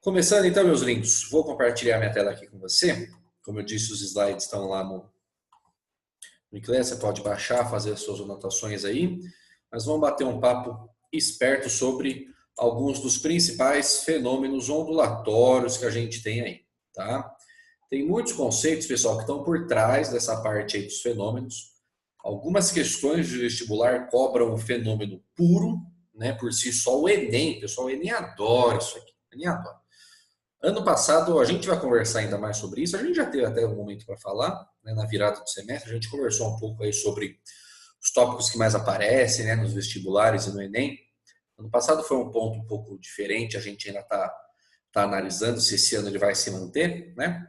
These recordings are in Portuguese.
Começando então, meus lindos, vou compartilhar minha tela aqui com você. Como eu disse, os slides estão lá no Eclipse, você pode baixar, fazer as suas anotações aí. Mas vamos bater um papo esperto sobre alguns dos principais fenômenos ondulatórios que a gente tem aí, tá? Tem muitos conceitos, pessoal, que estão por trás dessa parte aí dos fenômenos. Algumas questões de vestibular cobram o fenômeno puro, né? Por si só, o Enem, pessoal, o Enem adora isso aqui, o Enem adora. Ano passado, a gente vai conversar ainda mais sobre isso. A gente já teve até um momento para falar, né, na virada do semestre. A gente conversou um pouco aí sobre os tópicos que mais aparecem, né, nos vestibulares e no Enem. Ano passado foi um ponto um pouco diferente. A gente ainda tá analisando se esse ano ele vai se manter, né?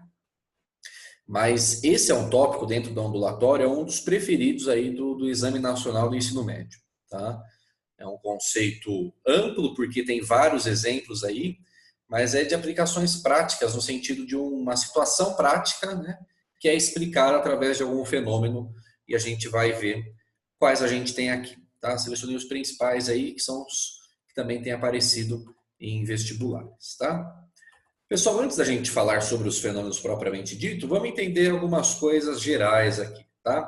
Mas esse é um tópico dentro do ondulatório, é um dos preferidos aí do Exame Nacional do Ensino Médio, tá? É um conceito amplo, porque tem vários exemplos aí, mas é de aplicações práticas, no sentido de uma situação prática, né, que é explicar através de algum fenômeno, e a gente vai ver quais a gente tem aqui. Tá? Selecionei os principais aí, que são os que também têm aparecido em vestibulares. Tá? Pessoal, antes da gente falar sobre os fenômenos propriamente dito, vamos entender algumas coisas gerais aqui. Tá?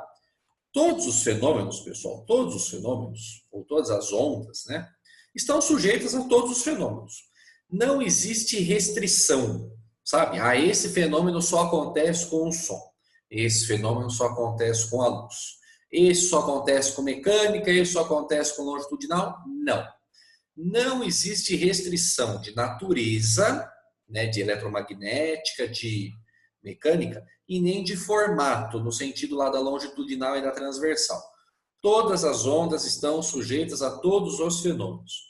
Todos os fenômenos, pessoal, todos os fenômenos, ou todas as ondas, né, estão sujeitas a todos os fenômenos. Não existe restrição, sabe? Esse fenômeno só acontece com o som. Esse fenômeno só acontece com a luz. Esse só acontece com mecânica, esse só acontece com longitudinal? Não. Não existe restrição de natureza, né, de eletromagnética, de mecânica, e nem de formato, no sentido lá da longitudinal e da transversal. Todas as ondas estão sujeitas a todos os fenômenos.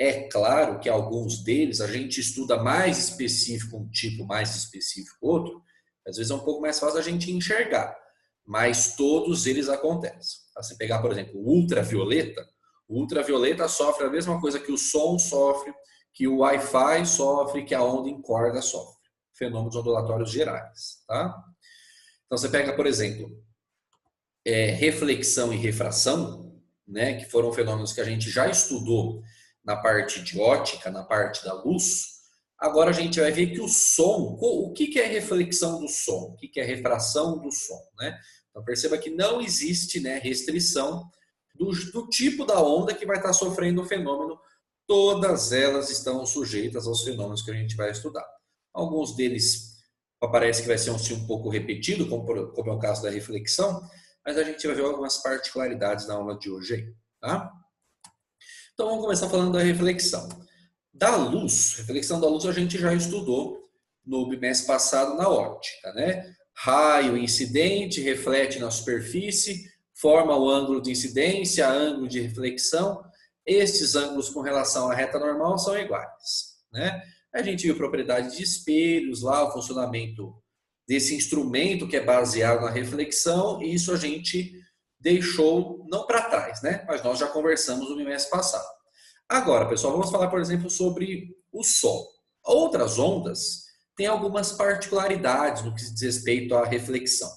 É claro que alguns deles a gente estuda mais específico, um tipo mais específico outro, às vezes é um pouco mais fácil a gente enxergar, mas todos eles acontecem. Você pegar, por exemplo, o ultravioleta sofre a mesma coisa que o som sofre, que o Wi-Fi sofre, que a onda em corda sofre. Fenômenos ondulatórios gerais. Tá? Então você pega, por exemplo, reflexão e refração, né, que foram fenômenos que a gente já estudou na parte de ótica, na parte da luz. Agora a gente vai ver que o som, o que é reflexão do som? O que é refração do som? Né? Então perceba que não existe, né, restrição do tipo da onda que vai estar sofrendo o fenômeno. Todas elas estão sujeitas aos fenômenos que a gente vai estudar. Alguns deles parece que vai ser um pouco repetido, como é o caso da reflexão, mas a gente vai ver algumas particularidades na aula de hoje aí, tá? Então vamos começar falando da reflexão. Da luz, reflexão da luz a gente já estudou no bimestre passado na óptica, né? Raio incidente reflete na superfície, forma o ângulo de incidência, ângulo de reflexão. Estes ângulos com relação à reta normal são iguais, né? A gente viu propriedade de espelhos lá, o funcionamento desse instrumento que é baseado na reflexão, e isso a gente deixou não para trás, né? Mas nós já conversamos no bimestre passado. Agora, pessoal, vamos falar, por exemplo, sobre o som. Outras ondas têm algumas particularidades no que diz respeito à reflexão.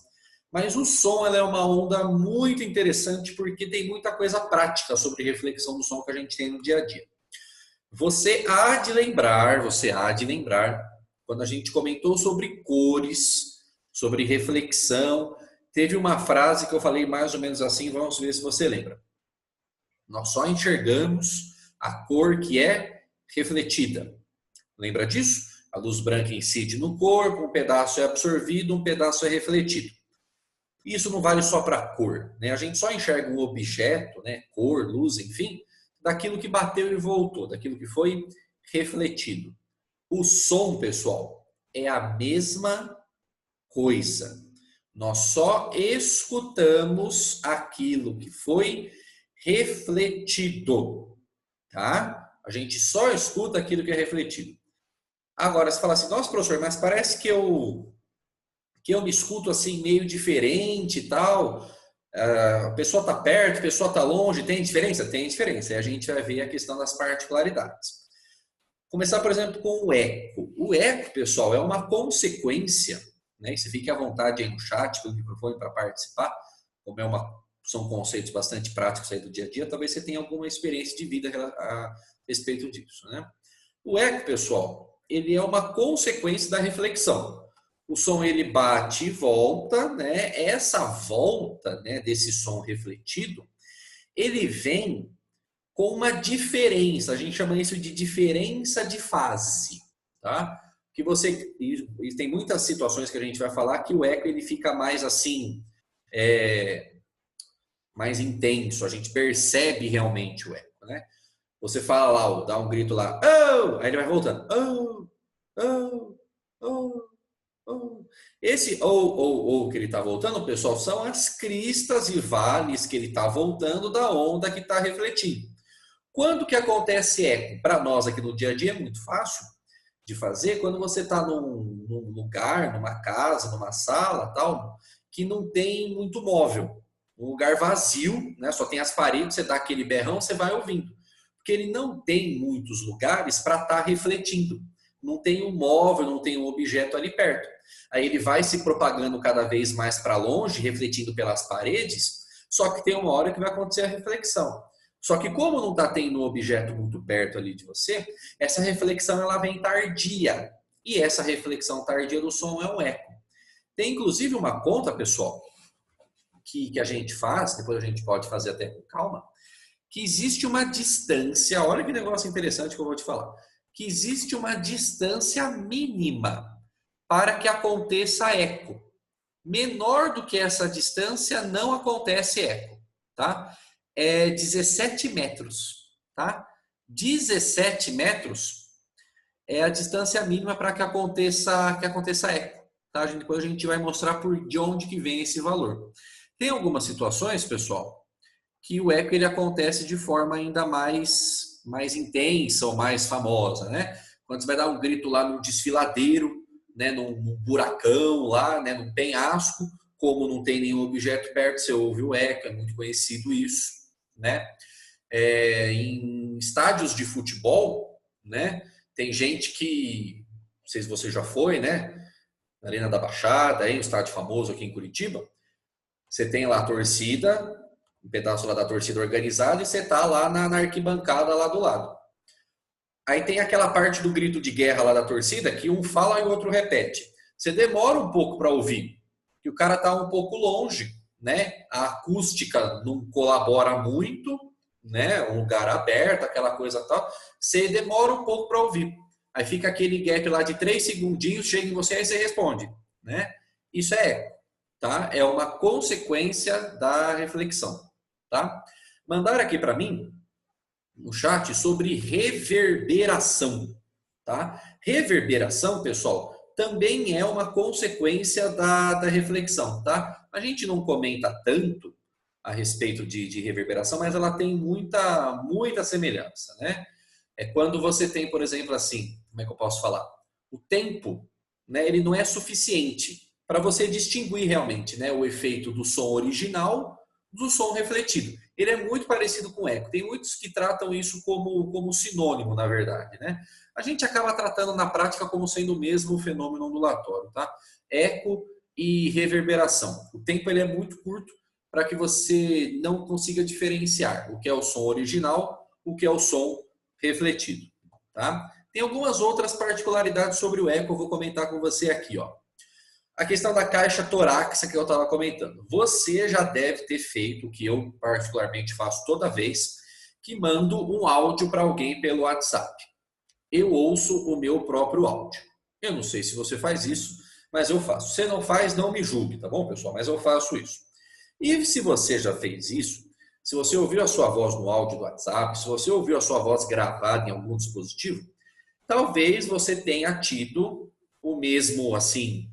Mas o som ela é uma onda muito interessante porque tem muita coisa prática sobre reflexão do som que a gente tem no dia a dia. Você há de lembrar, quando a gente comentou sobre cores, sobre reflexão, teve uma frase que eu falei mais ou menos assim, vamos ver se você lembra. Nós só enxergamos a cor que é refletida. Lembra disso? A luz branca incide no corpo, um pedaço é absorvido, um pedaço é refletido. Isso não vale só para a cor, né? A gente só enxerga um objeto, né? Cor, luz, enfim, daquilo que bateu e voltou, daquilo que foi refletido. O som, pessoal, é a mesma coisa. Nós só escutamos aquilo que foi refletido, tá? A gente só escuta aquilo que é refletido. Agora, você fala assim, nossa, professor, mas parece que eu me escuto assim meio diferente e tal. A pessoa está perto, a pessoa está longe, tem diferença? Tem diferença. E a gente vai ver a questão das particularidades. Começar, por exemplo, com o eco. O eco, pessoal, é uma consequência, né? E você fique à vontade aí no chat, pelo microfone para participar, como são conceitos bastante práticos aí do dia a dia, talvez você tenha alguma experiência de vida a respeito disso, né? O eco, pessoal, ele é uma consequência da reflexão. O som ele bate e volta, né? Essa volta, né, desse som refletido, ele vem com uma diferença. A gente chama isso de diferença de fase, tá? Que você e tem muitas situações que a gente vai falar que o eco ele fica mais assim, mais intenso. A gente percebe realmente o eco, né? Você fala lá, dá um grito lá, oh! Aí ele vai voltando, oh, oh, oh, oh. Esse ou que ele está voltando, pessoal, são as cristas e vales que ele está voltando da onda que está refletindo. Quando que acontece eco? Para nós aqui no dia a dia é muito fácil de fazer quando você está num lugar, numa casa, numa sala, tal, que não tem muito móvel. Um lugar vazio, né? Só tem as paredes, você dá aquele berrão, você vai ouvindo. Porque ele não tem muitos lugares para estar refletindo. Não tem um móvel, não tem um objeto ali perto. Aí ele vai se propagando cada vez mais para longe, refletindo pelas paredes, só que tem uma hora que vai acontecer a reflexão. Só que como não está tendo um objeto muito perto ali de você, essa reflexão ela vem tardia. E essa reflexão tardia do som é um eco. Tem inclusive uma conta, pessoal, que a gente faz, depois a gente pode fazer até com calma, que existe uma distância, olha que negócio interessante que eu vou te falar, que existe uma distância mínima para que aconteça eco. Menor do que essa distância, não acontece eco, tá? É 17 metros, tá? 17 metros é a distância mínima para que aconteça eco, tá? Depois a gente vai mostrar de onde que vem esse valor. Tem algumas situações, pessoal, que o eco ele acontece de forma ainda mais intensa ou mais famosa, né? Quando você vai dar um grito lá num desfiladeiro, né, num buracão lá, né, num penhasco, como não tem nenhum objeto perto, você ouve o eco, é muito conhecido isso, né? Em estádios de futebol, né, tem gente que, não sei se você já foi, né, na Arena da Baixada, aí, um estádio famoso aqui em Curitiba, você tem lá a torcida, um pedaço lá da torcida organizada, e você tá lá na arquibancada lá do lado. Aí tem aquela parte do grito de guerra lá da torcida que um fala e o outro repete. Você demora um pouco para ouvir, que o cara tá um pouco longe, né? A acústica não colabora muito, né? Um lugar aberto, aquela coisa tal. Você demora um pouco para ouvir. Aí fica aquele gap lá de 3 segundinhos, chega em você e você responde, né? Isso é eco, tá? É uma consequência da reflexão, tá? Mandaram aqui para mim no chat sobre reverberação, tá? Reverberação, pessoal, também é uma consequência da reflexão, tá? A gente não comenta tanto a respeito de reverberação, mas ela tem muita semelhança, né? É quando você tem, por exemplo, assim, como é que eu posso falar? O tempo, né, ele não é suficiente para você distinguir realmente, né, o efeito do som original do som refletido. Ele é muito parecido com eco. Tem muitos que tratam isso como sinônimo, na verdade, né? A gente acaba tratando na prática como sendo o mesmo fenômeno ondulatório, tá? Eco e reverberação. O tempo ele é muito curto para que você não consiga diferenciar o que é o som original, o que é o som refletido, tá? Tem algumas outras particularidades sobre o eco, eu vou comentar com você aqui, ó. A questão da caixa torácica que eu estava comentando. Você já deve ter feito o que eu particularmente faço toda vez que mando um áudio para alguém pelo WhatsApp. Eu ouço o meu próprio áudio. Eu não sei se você faz isso, mas eu faço. Se não faz, não me julgue, tá bom, pessoal? Mas eu faço isso. E se você já fez isso, se você ouviu a sua voz no áudio do WhatsApp, se você ouviu a sua voz gravada em algum dispositivo, talvez você tenha tido o mesmo, assim,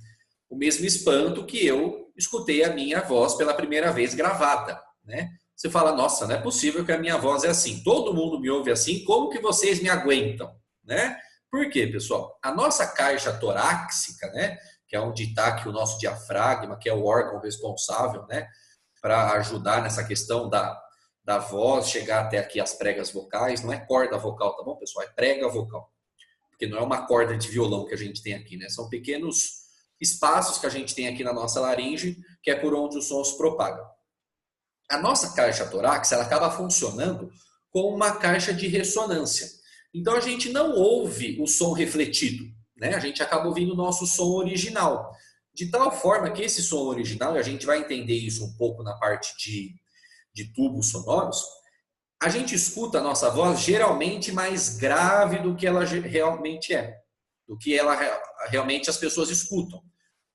o mesmo espanto que eu escutei a minha voz pela primeira vez gravada, né? Você fala, nossa, não é possível que a minha voz é assim. Todo mundo me ouve assim, como que vocês me aguentam, né? Por quê, pessoal? A nossa caixa torácica, né? Que é onde está aqui o nosso diafragma, que é o órgão responsável, né? Para ajudar nessa questão da voz chegar até aqui as pregas vocais. Não é corda vocal, tá bom, pessoal? É prega vocal. Porque não é uma corda de violão que a gente tem aqui, né? São pequenos espaços que a gente tem aqui na nossa laringe, que é por onde o som se propaga. A nossa caixa torácica ela acaba funcionando como uma caixa de ressonância. Então a gente não ouve o som refletido, né? A gente acaba ouvindo o nosso som original. De tal forma que esse som original, e a gente vai entender isso um pouco na parte de tubos sonoros, a gente escuta a nossa voz geralmente mais grave do que ela realmente é, do que ela realmente as pessoas escutam.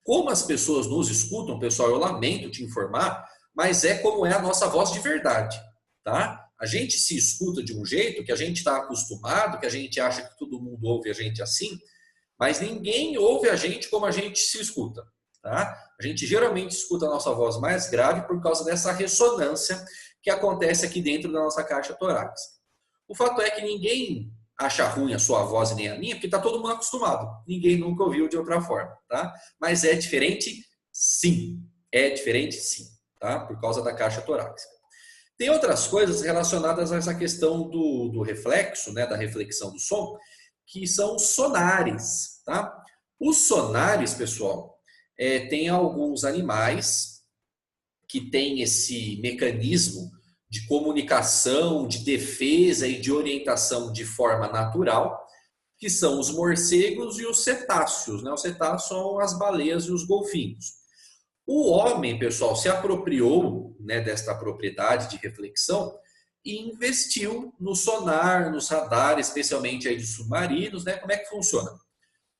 Como as pessoas nos escutam, pessoal, eu lamento te informar, mas é como é a nossa voz de verdade, tá? A gente se escuta de um jeito que a gente está acostumado, que a gente acha que todo mundo ouve a gente assim, mas ninguém ouve a gente como a gente se escuta, tá? A gente geralmente escuta a nossa voz mais grave por causa dessa ressonância que acontece aqui dentro da nossa caixa torácica. O fato é que ninguém acha ruim a sua voz e nem a minha, porque está todo mundo acostumado. Ninguém nunca ouviu de outra forma, tá? Mas é diferente, sim. É diferente, sim, tá? Por causa da caixa torácica. Tem outras coisas relacionadas a essa questão do reflexo, né, da reflexão do som, que são sonares, tá? Os sonares, pessoal, tem alguns animais que têm esse mecanismo de comunicação, de defesa e de orientação de forma natural, que são os morcegos e os cetáceos, né? Os cetáceos são as baleias e os golfinhos. O homem, pessoal, se apropriou, né, desta propriedade de reflexão e investiu no sonar, nos radares, especialmente aí de submarinos, né? Como é que funciona?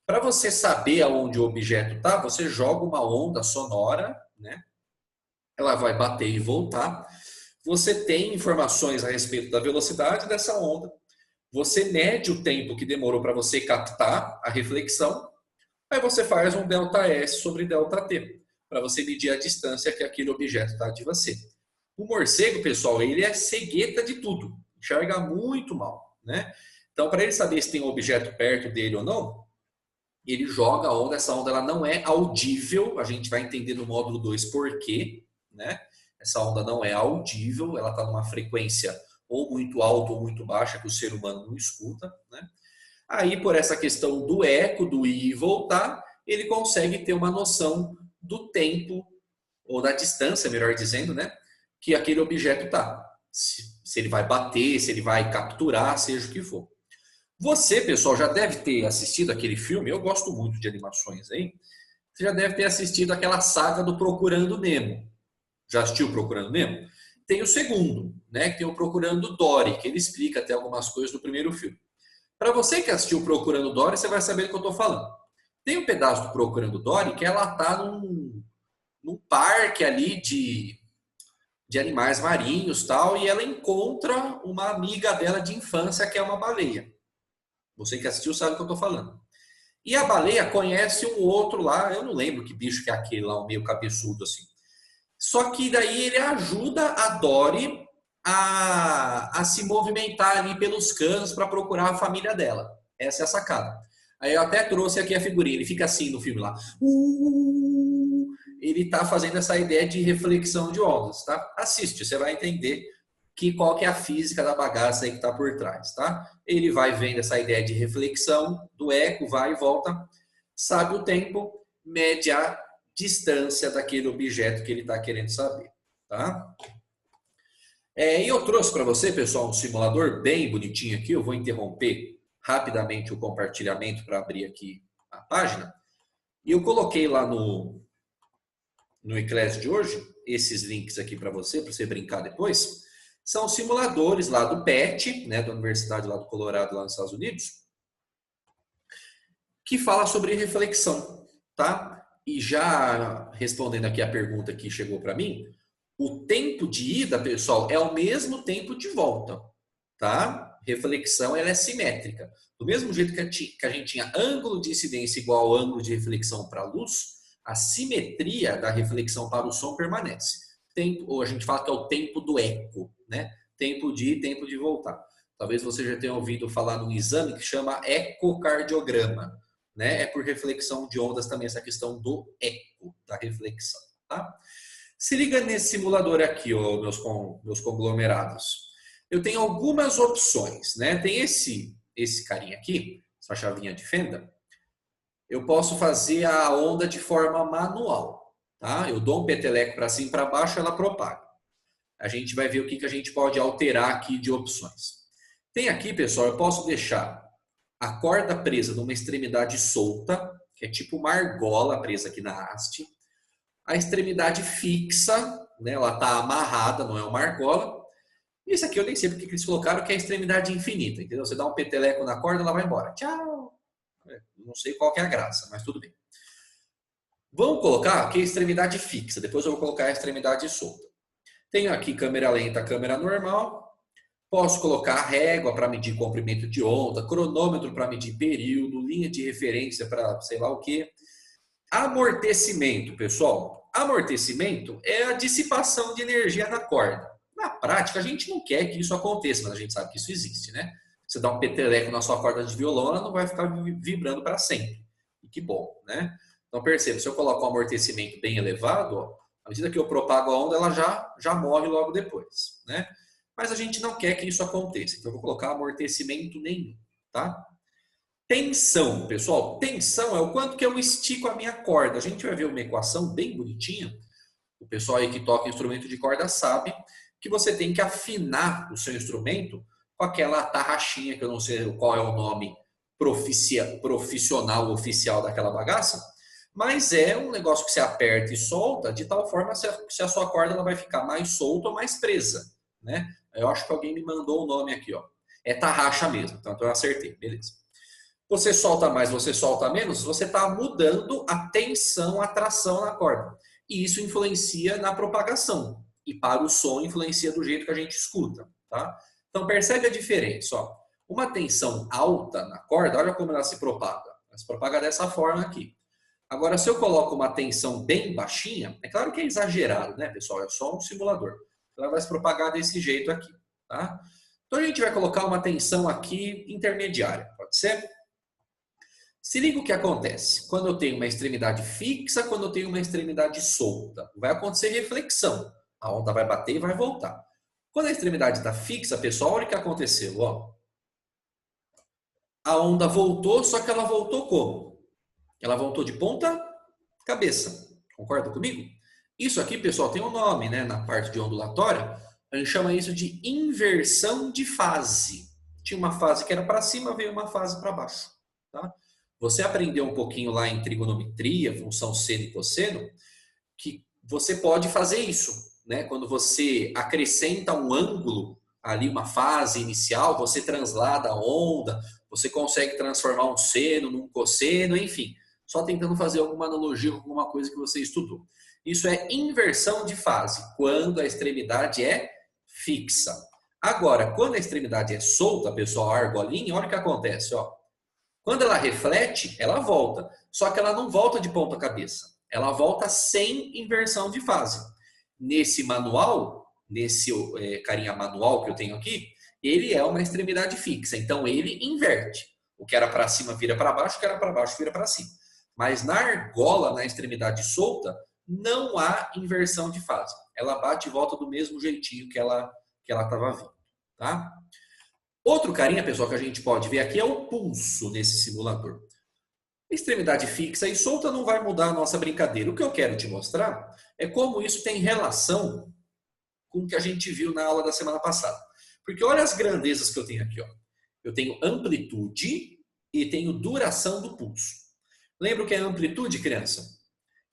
Para você saber aonde o objeto está, você joga uma onda sonora, né? Ela vai bater e voltar. Você tem informações a respeito da velocidade dessa onda. Você mede o tempo que demorou para você captar a reflexão. Aí você faz um ΔS sobre ΔT, para você medir a distância que aquele objeto está de você. O morcego, pessoal, ele é cegueta de tudo. Enxerga muito mal, né? Então, para ele saber se tem um objeto perto dele ou não, ele joga a onda. Essa onda ela não é audível. A gente vai entender no módulo 2 por quê, né? Essa onda não é audível, ela está numa frequência ou muito alta ou muito baixa que o ser humano não escuta, né? Aí, por essa questão do eco, do ir e voltar, ele consegue ter uma noção do tempo, ou da distância, melhor dizendo, né? Que aquele objeto está. Se ele vai bater, se ele vai capturar, seja o que for. Você, pessoal, já deve ter assistido aquele filme, eu gosto muito de animações aí, você já deve ter assistido aquela saga do Procurando Nemo. Já assistiu Procurando Nemo? Tem o segundo, né? Que tem o Procurando Dory, que ele explica até algumas coisas do primeiro filme. Para você que assistiu Procurando Dory, você vai saber do que eu estou falando. Tem um pedaço do Procurando Dory que ela está num parque ali de animais marinhos tal, e ela encontra uma amiga dela de infância que é uma baleia. Você que assistiu sabe do que eu estou falando. E a baleia conhece um outro lá, eu não lembro que bicho que é aquele lá, um meio cabeçudo assim. Só que daí ele ajuda a Dory a se movimentar ali pelos canos para procurar a família dela. Essa é a sacada. Aí eu até trouxe aqui a figurinha, ele fica assim no filme lá. Ele tá fazendo essa ideia de reflexão de ondas, tá? Assiste, você vai entender qual que é a física da bagaça aí que tá por trás, tá? Ele vai vendo essa ideia de reflexão, do eco, vai e volta, sabe o tempo, mede a distância daquele objeto que ele está querendo saber, tá? E eu trouxe para você, pessoal, um simulador bem bonitinho aqui. Eu vou interromper rapidamente o compartilhamento para abrir aqui a página. E eu coloquei lá no iClass de hoje, esses links aqui para você brincar depois. São simuladores lá do PET, né, da Universidade lá do Colorado, lá nos Estados Unidos, que fala sobre reflexão, tá? E já respondendo aqui a pergunta que chegou para mim, o tempo de ida, pessoal, é o mesmo tempo de volta, tá? Reflexão, ela é simétrica. Do mesmo jeito que a gente tinha ângulo de incidência igual ao ângulo de reflexão para a luz, a simetria da reflexão para o som permanece. Tempo, ou a gente fala que é o tempo do eco, né? Tempo de ir, tempo de voltar. Talvez você já tenha ouvido falar num exame que chama ecocardiograma, né? É por reflexão de ondas também essa questão do eco, da reflexão, tá? Se liga nesse simulador aqui, ó, meus conglomerados. Eu tenho algumas opções, né? Tem esse carinha aqui, essa chavinha de fenda. Eu posso fazer a onda de forma manual, tá? Eu dou um peteleco para cima e para baixo, ela propaga. A gente vai ver o que a gente pode alterar aqui de opções. Tem aqui, pessoal, eu posso deixar a corda presa numa extremidade solta, que é tipo uma argola presa aqui na haste. A extremidade fixa, né, ela está amarrada, não é uma argola. E esse aqui eu nem sei porque que eles colocaram, que é a extremidade infinita, entendeu? Você dá um peteleco na corda, ela vai embora. Tchau! Não sei qual que é a graça, mas tudo bem. Vamos colocar aqui a extremidade fixa, depois eu vou colocar a extremidade solta. Tenho aqui câmera lenta, câmera normal. Posso colocar a régua para medir comprimento de onda, cronômetro para medir período, linha de referência para sei lá o quê. Amortecimento, pessoal. Amortecimento é a dissipação de energia na corda. Na prática, a gente não quer que isso aconteça, mas a gente sabe que isso existe, né? Você dá um peteleco na sua corda de violão, ela não vai ficar vibrando para sempre. E que bom, né? Então perceba, se eu coloco um amortecimento bem elevado, ó, à medida que eu propago a onda, ela já morre logo depois, né? Mas a gente não quer que isso aconteça. Então eu vou colocar amortecimento nenhum, tá? Tensão, pessoal. Tensão é o quanto que eu estico a minha corda. A gente vai ver uma equação bem bonitinha. O pessoal aí que toca instrumento de corda sabe que você tem que afinar o seu instrumento com aquela tarraxinha, que eu não sei qual é o nome profissional oficial daquela bagaça, mas é um negócio que você aperta e solta de tal forma se a sua corda ela vai ficar mais solta ou mais presa, né? Eu acho que alguém me mandou o nome aqui, ó. É tarraxa mesmo, então eu acertei, beleza. Você solta mais, você solta menos, você está mudando a tensão, a tração na corda. E isso influencia na propagação. E para o som influencia do jeito que a gente escuta, tá? Então percebe a diferença, ó. Uma tensão alta na corda, olha como ela se propaga. Ela se propaga dessa forma aqui. Agora, se eu coloco uma tensão bem baixinha, é claro que é exagerado, né, pessoal? É só um simulador. Ela vai se propagar desse jeito aqui, tá? Então a gente vai colocar uma tensão aqui intermediária, pode ser? Se liga o que acontece. Quando eu tenho uma extremidade fixa, quando eu tenho uma extremidade solta, vai acontecer reflexão. A onda vai bater e vai voltar. Quando a extremidade está fixa, pessoal, olha o que aconteceu. Ó. A onda voltou, só que ela voltou como? Ela voltou de ponta cabeça. Concorda comigo? Isso aqui, pessoal, tem um nome, né? Na parte de ondulatória, a gente chama isso de inversão de fase. Tinha uma fase que era para cima, veio uma fase para baixo. Tá? Você aprendeu um pouquinho lá em trigonometria, função seno e cosseno, que você pode fazer isso, né? Quando você acrescenta um ângulo ali, uma fase inicial, você translada a onda, você consegue transformar um seno num cosseno, enfim, só tentando fazer alguma analogia com alguma coisa que você estudou. Isso é inversão de fase, quando a extremidade é fixa. Agora, quando a extremidade é solta, pessoal, a argolinha, olha o que acontece, ó. Quando ela reflete, ela volta. Só que ela não volta de ponta cabeça. Ela volta sem inversão de fase. Nesse manual, nesse carinha manual que eu tenho aqui, ele é uma extremidade fixa. Então, ele inverte. O que era para cima vira para baixo, o que era para baixo vira para cima. Mas na argola, na extremidade solta, não há inversão de fase. Ela bate e volta do mesmo jeitinho que ela estava vindo. Tá? Outro carinha, pessoal, que a gente pode ver aqui é o pulso nesse simulador. Extremidade fixa e solta não vai mudar a nossa brincadeira. O que eu quero te mostrar é como isso tem relação com o que a gente viu na aula da semana passada. Porque olha as grandezas que eu tenho aqui. Ó. Eu tenho amplitude e tenho duração do pulso. Lembra o que é amplitude, criança?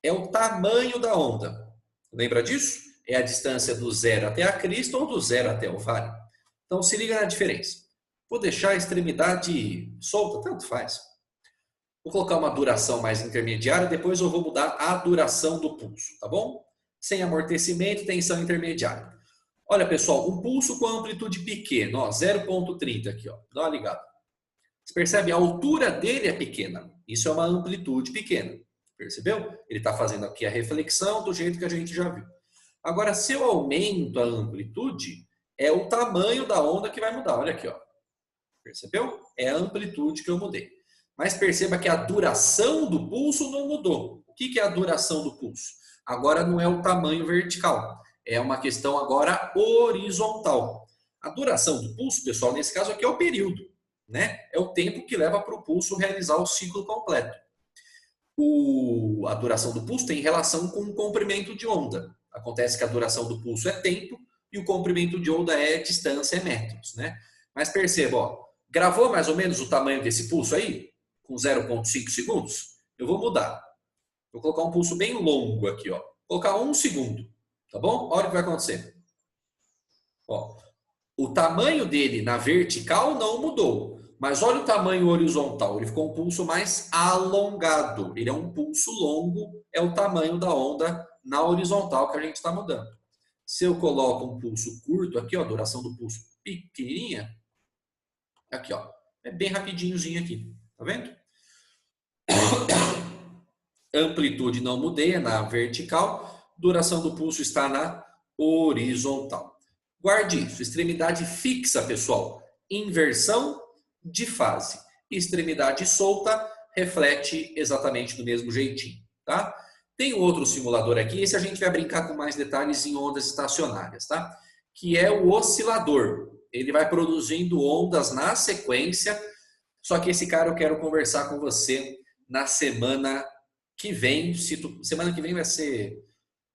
É o tamanho da onda. Lembra disso? É a distância do zero até a crista ou do zero até o vale. Então se liga na diferença. Vou deixar a extremidade solta, tanto faz. Vou colocar uma duração mais intermediária, depois eu vou mudar a duração do pulso, tá bom? Sem amortecimento, tensão intermediária. Olha, pessoal, um pulso com amplitude pequena, 0,30 aqui, ó. Dá uma ligada. Você percebe? A altura dele é pequena. Isso é uma amplitude pequena. Percebeu? Ele está fazendo aqui a reflexão do jeito que a gente já viu. Agora, se eu aumento a amplitude, é o tamanho da onda que vai mudar. Olha aqui, ó. Percebeu? É a amplitude que eu mudei. Mas perceba que a duração do pulso não mudou. O que é a duração do pulso? Agora não é o tamanho vertical. É uma questão agora horizontal. A duração do pulso, pessoal, nesse caso aqui é o período. Né? É o tempo que leva para o pulso realizar o ciclo completo. A duração do pulso tem relação com o comprimento de onda. Acontece que a duração do pulso é tempo e o comprimento de onda é distância, é metros. Né? Mas perceba, ó, gravou mais ou menos o tamanho desse pulso aí? Com 0,5 segundos? Eu vou mudar. Vou colocar um pulso bem longo aqui, ó. Vou colocar 1 segundo, tá bom? Olha o que vai acontecer. Ó, o tamanho dele na vertical não mudou, mas olha o tamanho horizontal. Ele ficou um pulso mais alongado. Ele é um pulso longo, é o tamanho da onda na horizontal que a gente está mudando. Se eu coloco um pulso curto aqui, ó, a duração do pulso pequenininha, aqui, ó, é bem rapidinhozinho aqui, tá vendo? Amplitude não mudei, é na vertical. Duração do pulso está na horizontal. Guarde isso. Extremidade fixa, pessoal. Inversão de fase. Extremidade solta reflete exatamente do mesmo jeitinho, tá? Tem outro simulador aqui. Esse a gente vai brincar com mais detalhes em ondas estacionárias, tá? Que é o oscilador. Ele vai produzindo ondas na sequência. Só que esse cara eu quero conversar com você na semana que vem. Semana que vem vai ser.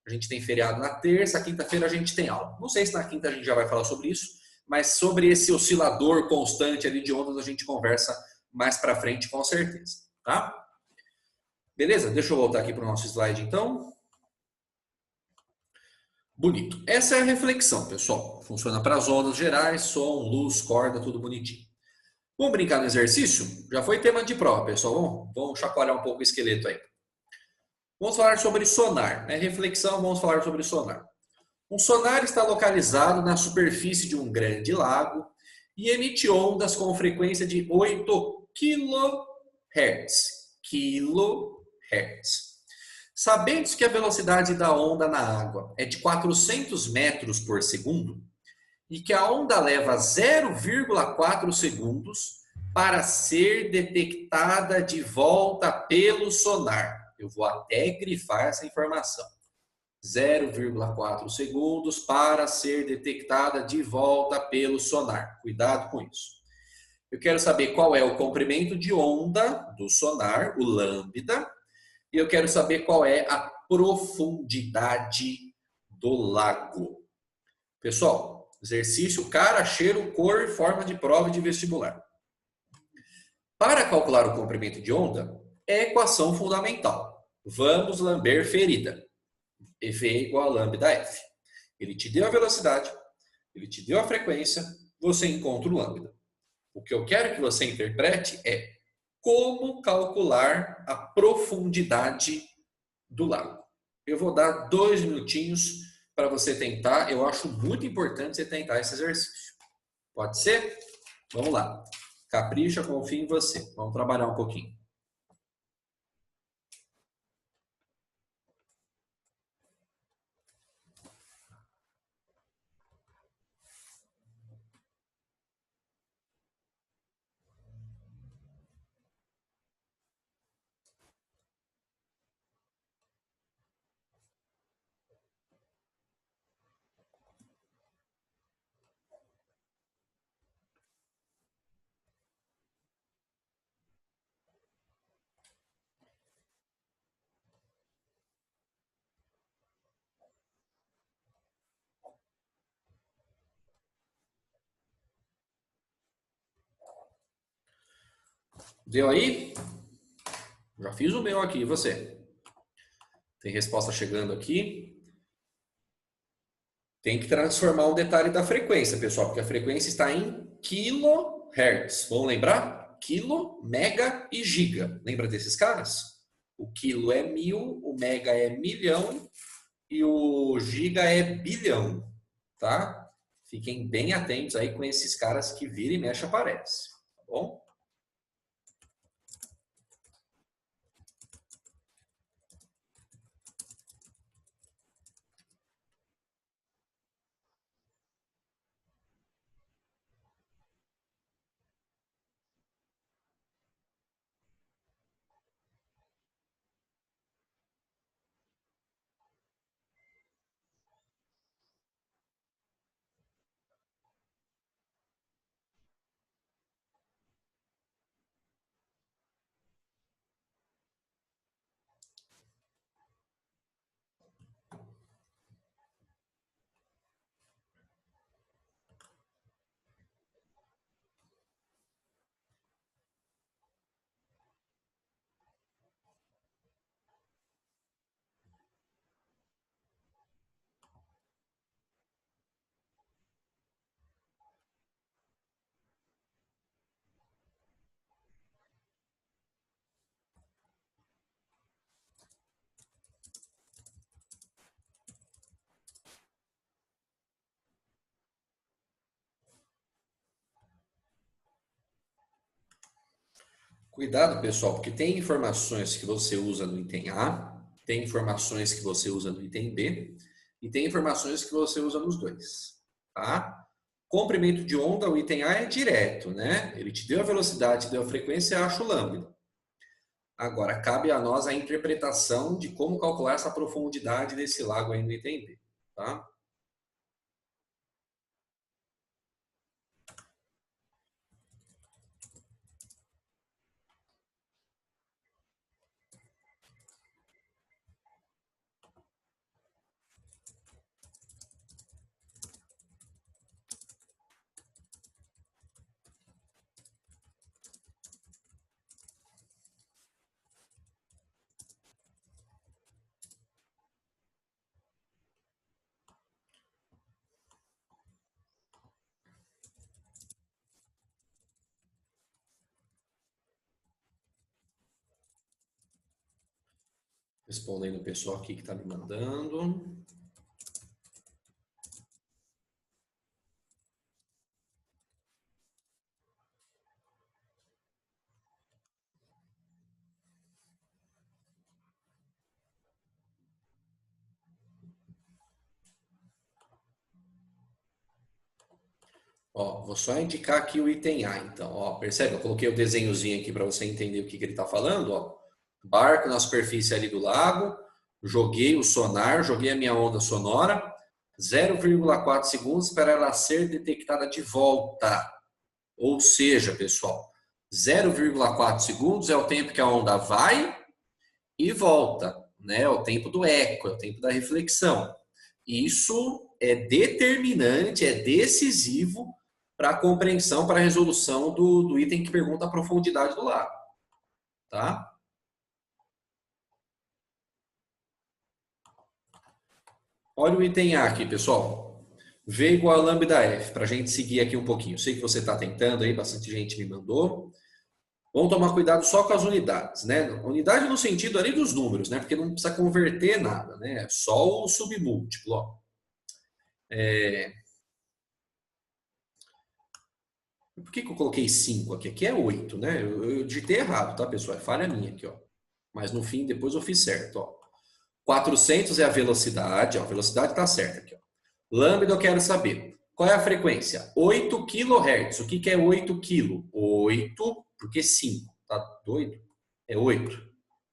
A gente tem feriado na terça, quinta-feira a gente tem aula. Não sei se na quinta a gente já vai falar sobre isso, mas sobre esse oscilador constante ali de ondas a gente conversa mais para frente com certeza, tá? Beleza? Deixa eu voltar aqui para o nosso slide então. Bonito. Essa é a reflexão, pessoal. Funciona para as ondas gerais, som, luz, corda, tudo bonitinho. Vamos brincar no exercício? Já foi tema de prova, pessoal. Vamos chacoalhar um pouco o esqueleto aí. Vamos falar sobre sonar, né? Reflexão, vamos falar sobre sonar. Um sonar está localizado na superfície de um grande lago e emite ondas com frequência de 8 kHz. Sabendo que a velocidade da onda na água é de 400 metros por segundo e que a onda leva 0,4 segundos para ser detectada de volta pelo sonar. Eu vou até grifar essa informação. 0,4 segundos para ser detectada de volta pelo sonar. Cuidado com isso. Eu quero saber qual é o comprimento de onda do sonar, o lambda, e eu quero saber qual é a profundidade do lago. Pessoal, exercício cara, cheiro, cor e forma de prova de vestibular. Para calcular o comprimento de onda, é equação fundamental. Vamos lamber ferida. V é igual a lambda F. Ele te deu a velocidade, ele te deu a frequência, você encontra o lambda. O que eu quero que você interprete é como calcular a profundidade do lago. Eu vou dar 2 minutinhos para você tentar. Eu acho muito importante você tentar esse exercício. Pode ser? Vamos lá. Capricha, confia em você. Vamos trabalhar um pouquinho. Deu aí? Já fiz o meu aqui. E você? Tem resposta chegando aqui. Tem que transformar um detalhe da frequência, pessoal, porque a frequência está em kHz. Vamos lembrar? Quilo, mega e giga. Lembra desses caras? O quilo é 1000, o mega é milhão e o giga é bilhão, tá? Fiquem bem atentos aí com esses caras que vira e mexe aparece, tá bom? Cuidado, pessoal, porque tem informações que você usa no item A, tem informações que você usa no item B e tem informações que você usa nos dois, tá? Comprimento de onda, o item A é direto, né? Ele te deu a velocidade, te deu a frequência, acha o lambda. Agora, cabe a nós a interpretação de como calcular essa profundidade desse lago aí no item B, tá? Respondendo o pessoal aqui que está me mandando. Ó, vou só indicar aqui o item A, então. Ó, percebe? Eu coloquei o desenhozinho aqui para você entender o que ele está falando. Ó. Barco na superfície ali do lago, joguei o sonar, joguei a minha onda sonora, 0,4 segundos para ela ser detectada de volta. Ou seja, pessoal, 0,4 segundos é o tempo que a onda vai e volta, né? É o tempo do eco, é o tempo da reflexão. Isso é determinante, é decisivo para a compreensão, para a resolução do item que pergunta a profundidade do lago, tá? Olha o item A aqui, pessoal. V igual a lambda F, para a gente seguir aqui um pouquinho. Sei que você está tentando aí, bastante gente me mandou. Vamos tomar cuidado só com as unidades, né? Unidade no sentido ali dos números, né? Porque não precisa converter nada, né? É só o submúltiplo, ó. Por que eu coloquei 5 aqui? Aqui é 8, né? Eu digitei errado, tá, pessoal? É falha minha aqui, ó. Mas no fim, depois eu fiz certo, ó. 400 é a velocidade, ó. A velocidade tá certa aqui, ó. Lambda eu quero saber. Qual é a frequência? 8 kHz. O que que é 8 kg? 8, porque 5. Tá doido? É 8.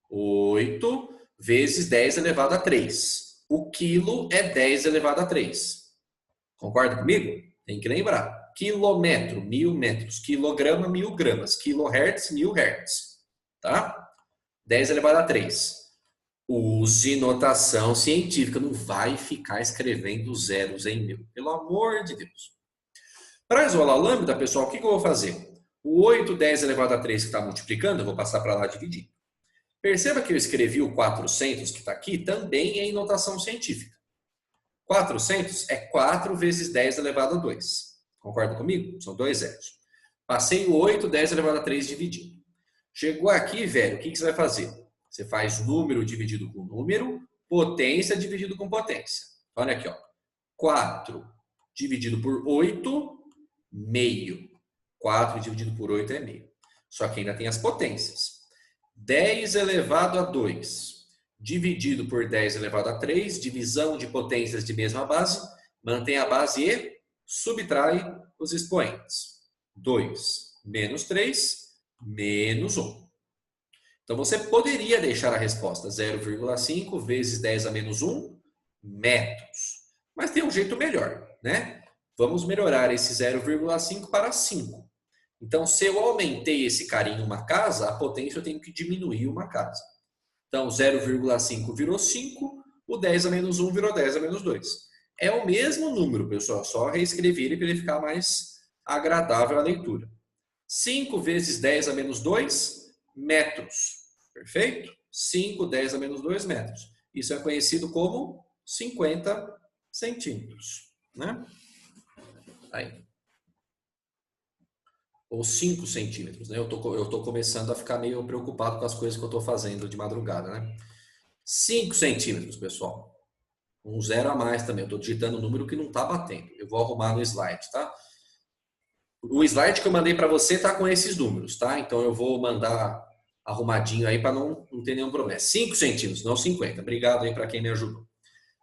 8 vezes 10 elevado a 3. O quilo é 10 elevado a 3. Concorda comigo? Tem que lembrar. Quilômetro, 1000 metros. Quilograma, 1000 gramas. Kilohertz, 1000 hertz. Tá? 10 elevado a 3. Use notação científica. Não vai ficar escrevendo zeros em mil. Pelo amor de Deus. Para isolar a lambda, pessoal, o que eu vou fazer? O 8, 10 elevado a 3 que está multiplicando, eu vou passar para lá dividir. Perceba que eu escrevi o 400 que está aqui também em notação científica. 400 é 4 vezes 10 elevado a 2. Concorda comigo? São dois zeros. Passei o 8, 10 elevado a 3 dividindo. Chegou aqui, velho, o que você vai fazer? Você faz número dividido com número, potência dividido com potência. Olha aqui, ó. 4 dividido por 8, meio. 4 dividido por 8 é meio. Só que ainda tem as potências. 10 elevado a 2 dividido por 10 elevado a 3, divisão de potências de mesma base, mantém a base e subtrai os expoentes. 2 menos 3, menos 1. Então, você poderia deixar a resposta 0,5 vezes 10 a menos 1 metros. Mas tem um jeito melhor, né? Vamos melhorar esse 0,5 para 5. Então, se eu aumentei esse carinho em uma casa, a potência eu tenho que diminuir uma casa. Então, 0,5 virou 5, o 10 a menos 1 virou 10 a menos 2. É o mesmo número, pessoal, só reescrever ele para ele ficar mais agradável à leitura. 5 vezes 10 a menos 2, metros. Perfeito? 5, 10 a menos 2 metros. Isso é conhecido como 50 centímetros. Né? Aí. Ou 5 centímetros. Né? Eu tô começando a ficar meio preocupado com as coisas que eu estou fazendo de madrugada. Né? 5 centímetros, pessoal. Um zero a mais também. Eu estou digitando um número que não está batendo. Eu vou arrumar no slide, tá? O slide que eu mandei para você está com esses números, tá? Então eu vou mandar arrumadinho aí para não ter nenhum problema. 5 centímetros, não 50. Obrigado aí para quem me ajudou.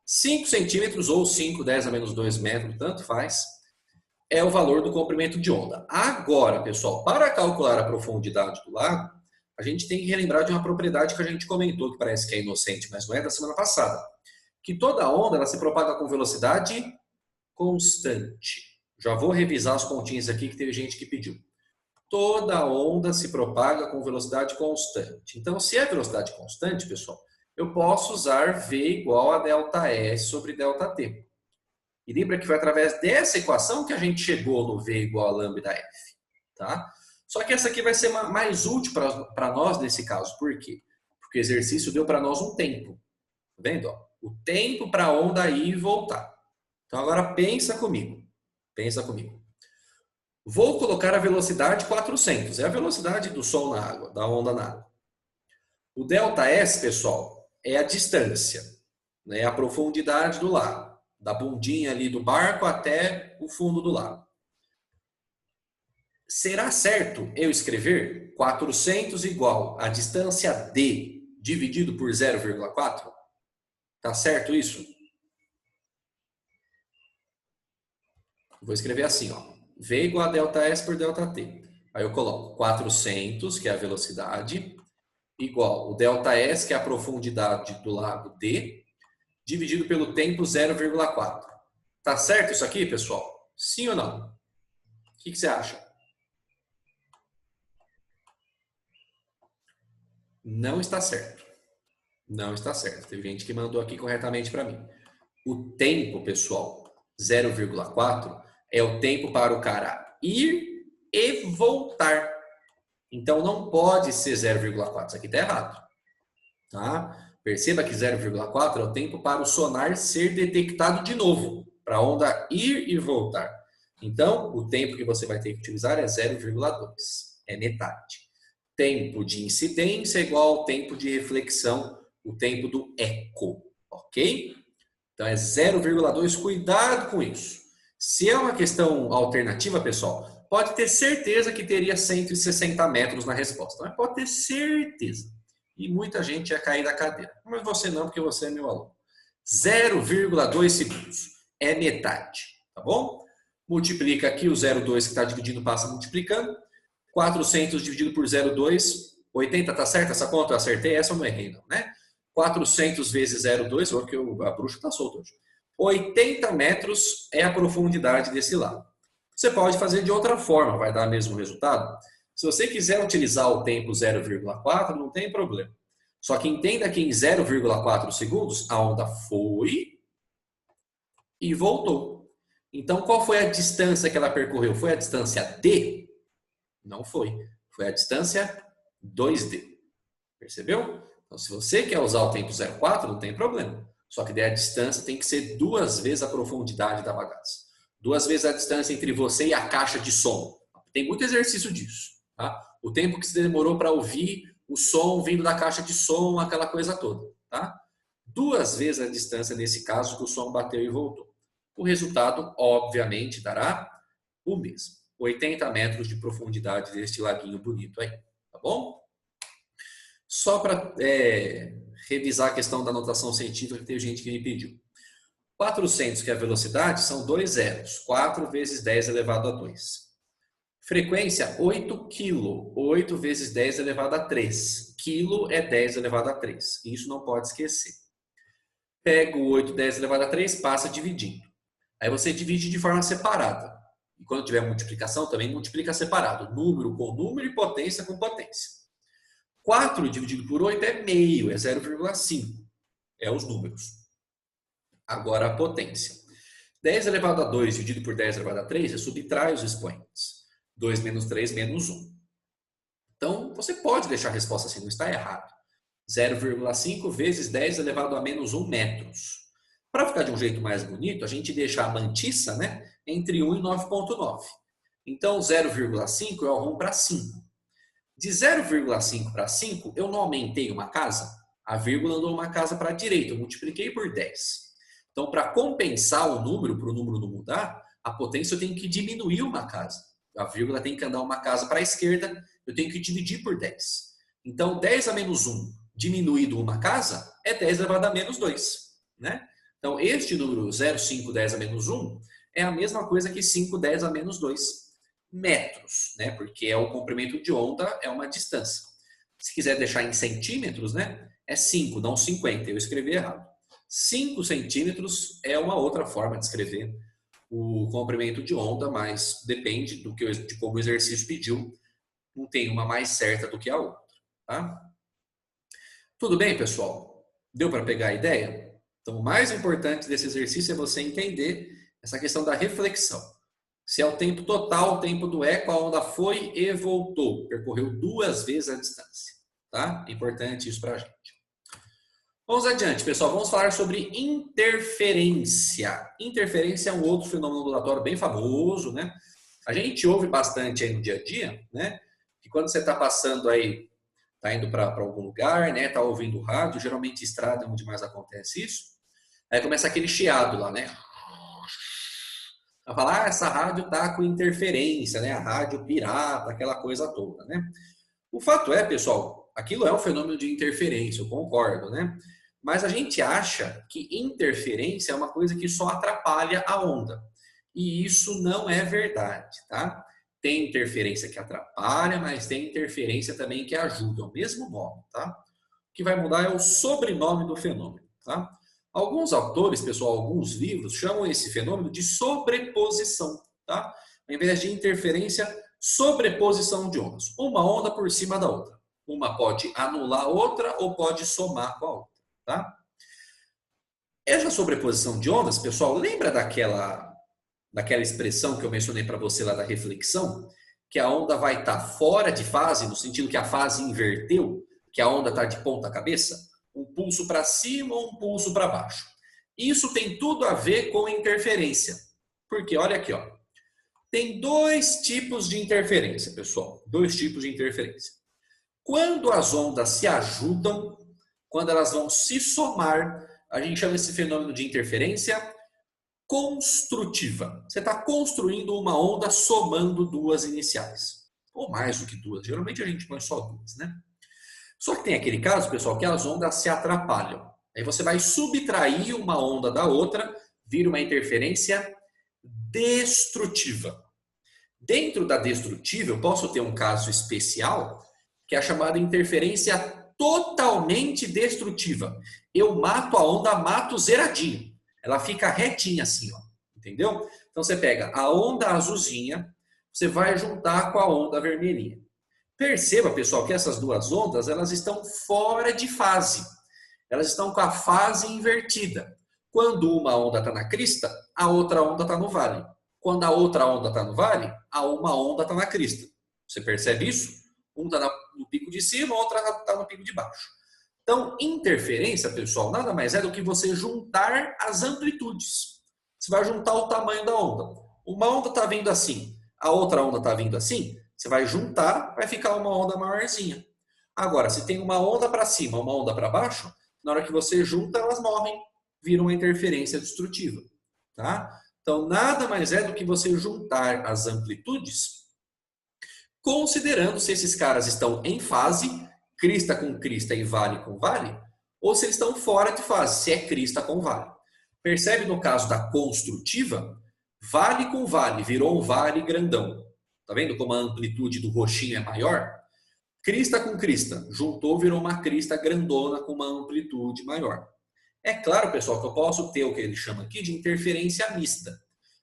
5 centímetros ou 5, 10 a menos 2 metros, tanto faz, é o valor do comprimento de onda. Agora, pessoal, para calcular a profundidade do lago, a gente tem que relembrar de uma propriedade que a gente comentou, que parece que é inocente, mas não é, da semana passada. Que toda onda ela se propaga com velocidade constante. Já vou revisar os pontinhos aqui que teve gente que pediu. Toda onda se propaga com velocidade constante. Então, se é velocidade constante, pessoal, eu posso usar V igual a ΔS sobre ΔT. E lembra que foi através dessa equação que a gente chegou no V igual a lambda F. Tá? Só que essa aqui vai ser mais útil para nós nesse caso. Por quê? Porque o exercício deu para nós um tempo. Tá vendo? O tempo para a onda ir e voltar. Então agora pensa comigo. Pensa comigo. Vou colocar a velocidade 400. É a velocidade do som na água, da onda na água. O ΔS, pessoal, é a distância. Né? A profundidade do lago. Da bundinha ali do barco até o fundo do lago. Será certo eu escrever 400 igual a distância D dividido por 0,4? Tá certo isso? Vou escrever assim, ó. V igual a ΔS por ΔT. Aí eu coloco 400, que é a velocidade, igual o ΔS, que é a profundidade do lago D, dividido pelo tempo 0,4. Tá certo isso aqui, pessoal? Sim ou não? O que você acha? Não está certo. Não está certo. Teve gente que mandou aqui corretamente para mim. O tempo, pessoal, 0,4 é o tempo para o cara ir e voltar. Então não pode ser 0,4. Isso aqui está errado. Tá? Perceba que 0,4 é o tempo para o sonar ser detectado de novo, para a onda ir e voltar. Então, o tempo que você vai ter que utilizar é 0,2. É metade. Tempo de incidência é igual ao tempo de reflexão, o tempo do eco. Ok? Então é 0,2. Cuidado com isso. Se é uma questão alternativa, pessoal, pode ter certeza que teria 160 metros na resposta. Mas pode ter certeza. E muita gente ia cair da cadeira. Mas você não, porque você é meu aluno. 0,2 segundos. É metade. Tá bom? Multiplica aqui o 0,2 que está dividindo, passa multiplicando. 400 dividido por 0,2. 80, tá certo essa conta? Eu acertei? Essa eu não errei, não, né? 400 vezes 0,2, porque a bruxa está solta hoje. 80 metros é a profundidade desse lago. Você pode fazer de outra forma, vai dar o mesmo resultado. Se você quiser utilizar o tempo 0,4, não tem problema. Só que entenda que em 0,4 segundos a onda foi e voltou. Então, qual foi a distância que ela percorreu? Foi a distância D? Não foi. Foi a distância 2D. Percebeu? Então, se você quer usar o tempo 0,4, não tem problema. Só que daí a distância tem que ser 2 vezes a profundidade da bagaça. 2 vezes a distância entre você e a caixa de som. Tem muito exercício disso. Tá? O tempo que você demorou para ouvir o som vindo da caixa de som, aquela coisa toda. Tá? 2 vezes a distância nesse caso que o som bateu e voltou. O resultado, obviamente, dará o mesmo. 80 metros de profundidade deste laguinho bonito aí. Tá bom? Só para revisar a questão da notação científica, que teve gente que me pediu. 400, que é a velocidade, são 2 zeros. 4 vezes 10 elevado a 2. Frequência, 8 kg. 8 vezes 10 elevado a 3. Quilo é 10 elevado a 3. Isso não pode esquecer. Pega o 8, 10 elevado a 3, passa dividindo. Aí você divide de forma separada. E quando tiver multiplicação, também multiplica separado. Número com número e potência com potência. 4 dividido por 8 é meio, é 0,5. É os números. Agora a potência. 10 elevado a 2 dividido por 10 elevado a 3 é subtrai os expoentes. 2 menos 3 menos 1. Então, você pode deixar a resposta assim, não está errado. 0,5 vezes 10 elevado a menos 1 metros. Para ficar de um jeito mais bonito, a gente deixa a mantissa, né, entre 1 e 9,9. Então, 0,5 eu arrumo para 5. De 0,5 para 5, eu não aumentei uma casa. A vírgula andou uma casa para a direita, eu multipliquei por 10. Então, para compensar o número, para o número não mudar, a potência eu tenho que diminuir uma casa. A vírgula tem que andar uma casa para a esquerda, eu tenho que dividir por 10. Então, 10 a menos 1 diminuído uma casa é 10 elevado a menos 2. Né? Então, este número 0,5, 10 a menos 1 é a mesma coisa que 5, 10 a menos 2 metros, né? Porque é o comprimento de onda, é uma distância. Se quiser deixar em centímetros, né? É 5, não 50. Eu escrevi errado. 5 centímetros é uma outra forma de escrever o comprimento de onda, mas depende de como o exercício pediu. Não tem uma mais certa do que a outra. Tá? Tudo bem, pessoal? Deu para pegar a ideia? Então, o mais importante desse exercício é você entender essa questão da reflexão. Se é o tempo total, o tempo do eco, a onda foi e voltou. Percorreu 2 vezes a distância. Tá? É importante isso para a gente. Vamos adiante, pessoal. Vamos falar sobre interferência. Interferência é um outro fenômeno ondulatório bem famoso, né? A gente ouve bastante aí no dia a dia, né? Que quando você está passando aí, está indo para algum lugar, né? Está ouvindo rádio, geralmente estrada é onde mais acontece isso. Aí começa aquele chiado lá, né? Vai falar, essa rádio tá com interferência, né? A rádio pirata, aquela coisa toda, né? O fato é, pessoal, aquilo é um fenômeno de interferência, eu concordo, né? Mas a gente acha que interferência é uma coisa que só atrapalha a onda. E isso não é verdade, tá? Tem interferência que atrapalha, mas tem interferência também que ajuda, é o mesmo nome, tá? O que vai mudar é o sobrenome do fenômeno, tá? Alguns autores, pessoal, alguns livros chamam esse fenômeno de sobreposição, tá? Ao invés de interferência, sobreposição de ondas. Uma onda por cima da outra. Uma pode anular a outra ou pode somar com a outra, tá? Essa sobreposição de ondas, pessoal, lembra daquela expressão que eu mencionei para você lá da reflexão? Que a onda vai estar fora de fase, no sentido que a fase inverteu, que a onda está de ponta cabeça? Um pulso para cima ou um pulso para baixo. Isso tem tudo a ver com interferência. Porque, olha aqui, ó. Tem 2 tipos de interferência, pessoal. 2 tipos de interferência. Quando as ondas se ajudam, quando elas vão se somar, a gente chama esse fenômeno de interferência construtiva. Você está construindo uma onda somando 2 iniciais. Ou mais do que 2. Geralmente a gente põe só 2, né? Só que tem aquele caso, pessoal, que as ondas se atrapalham. Aí você vai subtrair uma onda da outra, vira uma interferência destrutiva. Dentro da destrutiva, eu posso ter um caso especial, que é a chamada interferência totalmente destrutiva. Eu mato a onda, mato zeradinho. Ela fica retinha assim, ó. Entendeu? Então você pega a onda azulzinha, você vai juntar com a onda vermelhinha. Perceba, pessoal, que essas 2 ondas, elas estão fora de fase. Elas estão com a fase invertida. Quando uma onda está na crista, a outra onda está no vale. Quando a outra onda está no vale, a uma onda está na crista. Você percebe isso? Um está no pico de cima, a outra está no pico de baixo. Então, interferência, pessoal, nada mais é do que você juntar as amplitudes. Você vai juntar o tamanho da onda. Uma onda está vindo assim, a outra onda está vindo assim. Você vai juntar, vai ficar uma onda maiorzinha. Agora, se tem uma onda para cima, uma onda para baixo, na hora que você junta, elas morrem, viram uma interferência destrutiva. Tá? Então, nada mais é do que você juntar as amplitudes, considerando se esses caras estão em fase, crista com crista e vale com vale, ou se eles estão fora de fase, se é crista com vale. Percebe no caso da construtiva, vale com vale, virou um vale grandão. Tá vendo como a amplitude do roxinho é maior? Crista com crista, juntou, virou uma crista grandona com uma amplitude maior. É claro, pessoal, que eu posso ter o que ele chama aqui de interferência mista,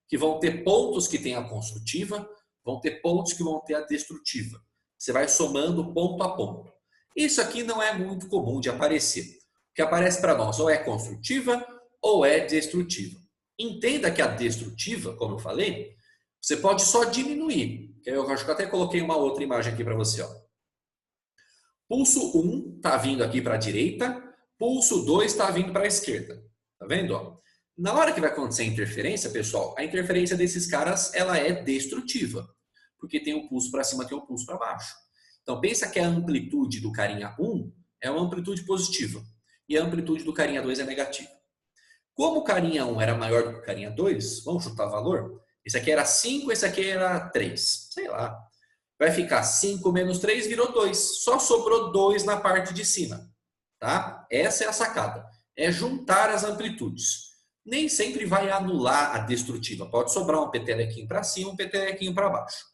que vão ter pontos que têm a construtiva, vão ter pontos que vão ter a destrutiva. Você vai somando ponto a ponto. Isso aqui não é muito comum de aparecer. O que aparece para nós ou é construtiva ou é destrutiva. Entenda que a destrutiva, como eu falei, você pode só diminuir. Eu acho que eu até coloquei uma outra imagem aqui para você. Ó. Pulso 1 está vindo aqui para a direita, pulso 2 está vindo para a esquerda. Tá vendo? Ó? Na hora que vai acontecer a interferência, pessoal, a interferência desses caras ela é destrutiva. Porque tem um pulso para cima, tem um pulso para baixo. Então pensa que a amplitude do carinha 1 é uma amplitude positiva. E a amplitude do carinha 2 é negativa. Como o carinha 1 era maior do que o carinha 2, vamos chutar valor, Esse aqui era 5, esse aqui era 3. Sei lá. Vai ficar 5 menos 3 virou 2. Só sobrou 2 na parte de cima. Tá? Essa é a sacada. É juntar as amplitudes. Nem sempre vai anular a destrutiva. Pode sobrar um petelequinho para cima, um petelequinho para baixo.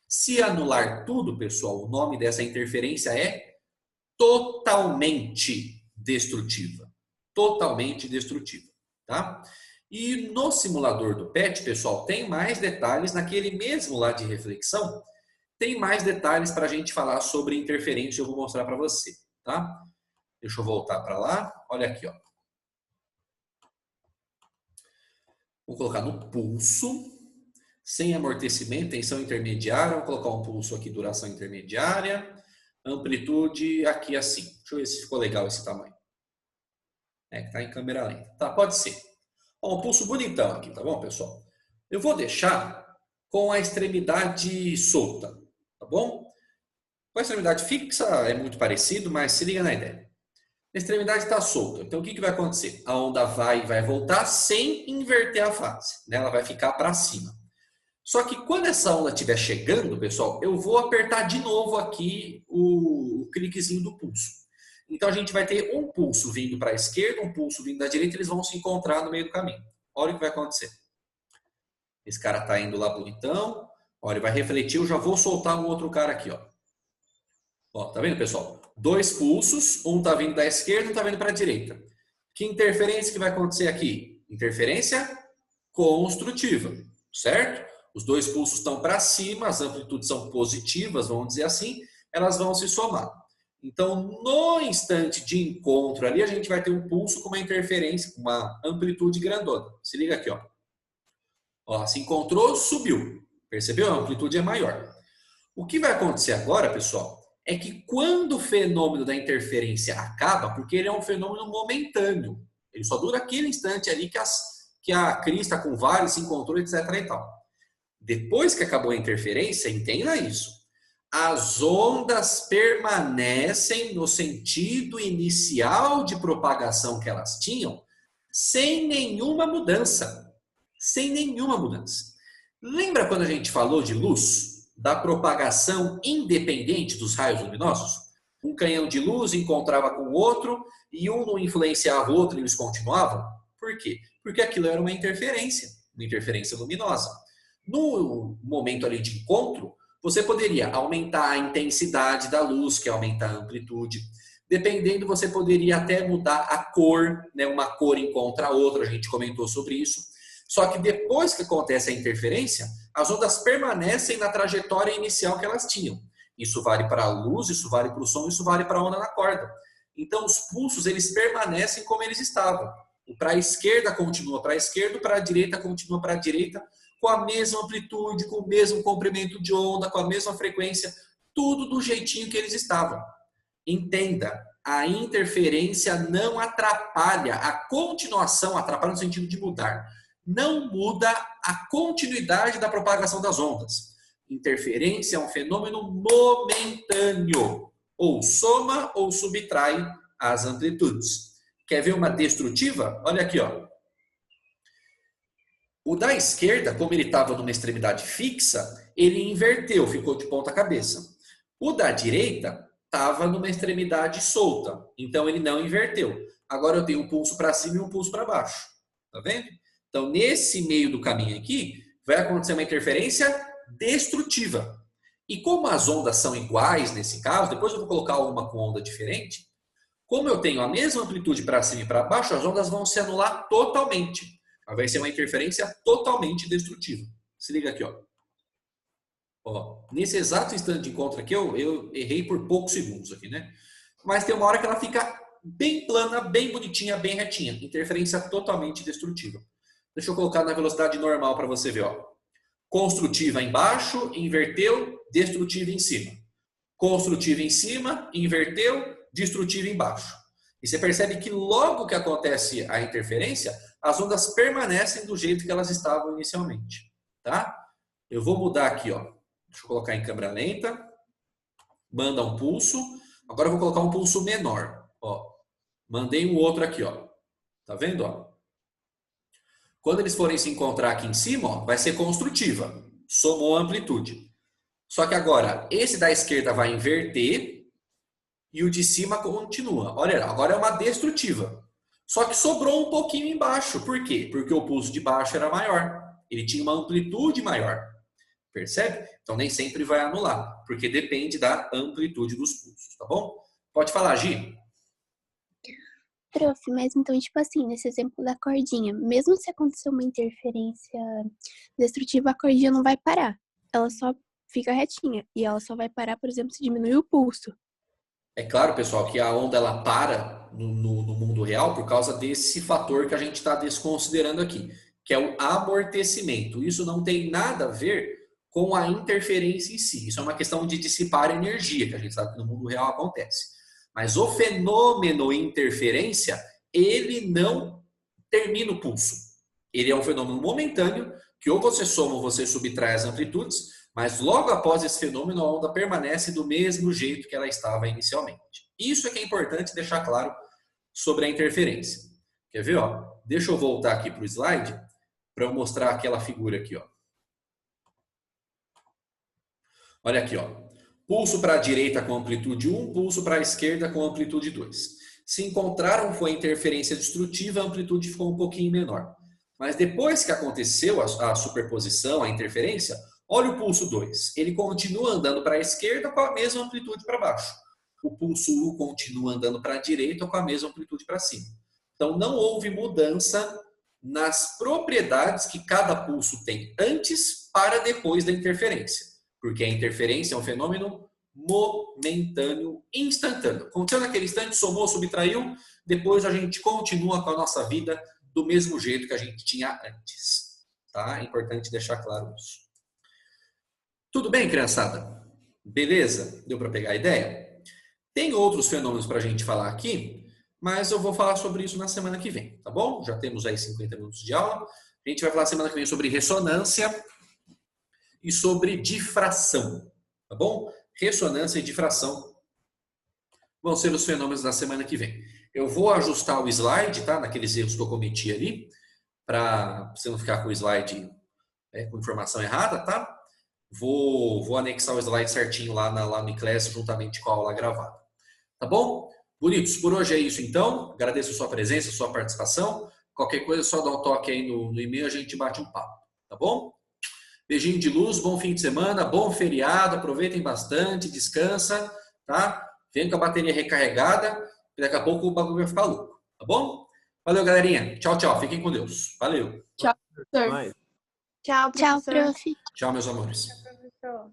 Se anular tudo, pessoal, o nome dessa interferência é totalmente destrutiva. Totalmente destrutiva. Tá? E no simulador do PET, pessoal, tem mais detalhes naquele mesmo lá de reflexão. Tem mais detalhes para a gente falar sobre interferência. Eu vou mostrar para você. Tá? Deixa eu voltar para lá. Olha aqui, ó. Vou colocar no pulso, sem amortecimento, tensão intermediária. Vou colocar um pulso aqui, duração intermediária. Amplitude aqui assim. Deixa eu ver se ficou legal esse tamanho. É que tá em câmera lenta. Tá, pode ser. Ó, um pulso bonitão aqui, tá bom, pessoal? Eu vou deixar com a extremidade solta, tá bom? Com a extremidade fixa é muito parecido, mas se liga na ideia. A extremidade está solta. Então, o que vai acontecer? A onda vai voltar sem inverter a fase. Né? Ela vai ficar para cima. Só que quando essa onda estiver chegando, pessoal, eu vou apertar de novo aqui o cliquezinho do pulso. Então, a gente vai ter um pulso vindo para a esquerda, um pulso vindo da direita, eles vão se encontrar no meio do caminho. Olha o que vai acontecer. Esse cara está indo lá bonitão. Olha, ele vai refletir. Eu já vou soltar um outro cara aqui, ó. Ó, tá vendo, pessoal? 2 pulsos, um tá vindo da esquerda, um tá vindo para a direita. Que interferência que vai acontecer aqui? Interferência construtiva, certo? Os 2 pulsos estão para cima, as amplitudes são positivas, vamos dizer assim, elas vão se somar. Então, no instante de encontro ali, a gente vai ter um pulso com uma interferência, com uma amplitude grandona. Se liga aqui, ó. Ó, se encontrou, subiu. Percebeu? A amplitude é maior. O que vai acontecer agora, pessoal, é que quando o fenômeno da interferência acaba, porque ele é um fenômeno momentâneo, ele só dura aquele instante ali que a crista com vale se encontrou, etc. e tal. Depois que acabou a interferência, entenda isso. As ondas permanecem no sentido inicial de propagação que elas tinham, sem nenhuma mudança. Sem nenhuma mudança. Lembra quando a gente falou de luz? Da propagação independente dos raios luminosos? Um canhão de luz encontrava com o outro e um não influenciava o outro e eles continuavam? Por quê? Porque aquilo era uma interferência luminosa. No momento ali de encontro, você poderia aumentar a intensidade da luz, que é aumentar a amplitude. Dependendo, você poderia até mudar a cor, né? Uma cor encontra a outra, a gente comentou sobre isso. Só que depois que acontece a interferência, as ondas permanecem na trajetória inicial que elas tinham. Isso vale para a luz, isso vale para o som, isso vale para a onda na corda. Então, os pulsos, eles permanecem como eles estavam. O para a esquerda continua para a esquerda, para a direita continua para a direita, com a mesma amplitude, com o mesmo comprimento de onda, com a mesma frequência, tudo do jeitinho que eles estavam. Entenda, a interferência não atrapalha a continuação, atrapalha no sentido de mudar. Não muda a continuidade da propagação das ondas. Interferência é um fenômeno momentâneo. Ou soma ou subtrai as amplitudes. Quer ver uma destrutiva? Olha aqui, ó. O da esquerda, como ele estava numa extremidade fixa, ele inverteu, ficou de ponta cabeça. O da direita estava numa extremidade solta, então ele não inverteu. Agora eu tenho um pulso para cima e um pulso para baixo. Tá vendo? Então, nesse meio do caminho aqui, vai acontecer uma interferência destrutiva. E como as ondas são iguais nesse caso, depois eu vou colocar uma com onda diferente, como eu tenho a mesma amplitude para cima e para baixo, as ondas vão se anular totalmente. Vai ser uma interferência totalmente destrutiva. Se liga aqui, ó. Ó, nesse exato instante de encontro aqui, eu errei por poucos segundos aqui, né? Mas tem uma hora que ela fica bem plana, bem bonitinha, bem retinha. Interferência totalmente destrutiva. Deixa eu colocar na velocidade normal para você ver, ó. Construtiva embaixo, inverteu, destrutiva em cima. Construtiva em cima, inverteu, destrutiva embaixo. E você percebe que logo que acontece a interferência, as ondas permanecem do jeito que elas estavam inicialmente, tá? Eu vou mudar aqui, ó. Deixa eu colocar em câmera lenta. Manda um pulso. Agora eu vou colocar um pulso menor, ó. Mandei um outro aqui, ó. Tá vendo, ó? Quando eles forem se encontrar aqui em cima, ó, vai ser construtiva. Somou a amplitude. Só que agora, esse da esquerda vai inverter e o de cima continua. Olha, agora é uma destrutiva. Só que sobrou um pouquinho embaixo. Por quê? Porque o pulso de baixo era maior. Ele tinha uma amplitude maior. Percebe? Então nem sempre vai anular, porque depende da amplitude dos pulsos, tá bom? Pode falar, Gi. Prof, mas então, tipo assim, nesse exemplo da cordinha, mesmo se acontecer uma interferência destrutiva, a cordinha não vai parar. Ela só fica retinha. E ela só vai parar, por exemplo, se diminuir o pulso. É claro, pessoal, que a onda ela para no mundo real por causa desse fator que a gente está desconsiderando aqui, que é o amortecimento. Isso não tem nada a ver com a interferência em si. Isso é uma questão de dissipar energia, que a gente sabe que no mundo real acontece. Mas o fenômeno interferência, ele não termina o pulso. Ele é um fenômeno momentâneo, que ou você soma ou você subtrai as amplitudes, mas logo após esse fenômeno, a onda permanece do mesmo jeito que ela estava inicialmente. Isso é que é importante deixar claro sobre a interferência. Quer ver? Ó? Deixa eu voltar aqui para o slide para eu mostrar aquela figura aqui. Ó. Olha aqui, ó. Pulso para a direita com amplitude 1, pulso para a esquerda com amplitude 2. Se encontraram, foi interferência destrutiva, a amplitude ficou um pouquinho menor. Mas depois que aconteceu a superposição, a interferência, olha o pulso 2. Ele continua andando para a esquerda com a mesma amplitude para baixo. O pulso 1 continua andando para a direita com a mesma amplitude para cima. Então, não houve mudança nas propriedades que cada pulso tem antes para depois da interferência. Porque a interferência é um fenômeno momentâneo, instantâneo. Aconteceu naquele instante, somou, subtraiu, depois a gente continua com a nossa vida do mesmo jeito que a gente tinha antes. Tá? É importante deixar claro isso. Tudo bem, criançada? Beleza? Deu para pegar a ideia? Tem outros fenômenos para a gente falar aqui, mas eu vou falar sobre isso na semana que vem, tá bom? Já temos aí 50 minutos de aula. A gente vai falar semana que vem sobre ressonância e sobre difração, tá bom? Ressonância e difração vão ser os fenômenos da semana que vem. Eu vou ajustar o slide, tá? Naqueles erros que eu cometi ali, para você não ficar com o slide com informação errada, tá? Vou anexar o slide certinho lá no Iclass, juntamente com a aula gravada. Tá bom? Bonitos, por hoje é isso então. Agradeço a sua presença, a sua participação. Qualquer coisa, só dá um toque aí no e-mail, a gente bate um papo. Tá bom? Beijinho de luz, bom fim de semana, bom feriado, aproveitem bastante, descansa, tá? Vem com a bateria recarregada, e daqui a pouco o bagulho vai ficar louco, tá bom? Valeu, galerinha. Tchau, tchau. Fiquem com Deus. Valeu. Tchau, professor. Tchau, prof. Tchau, meus amores. Tchau, professor.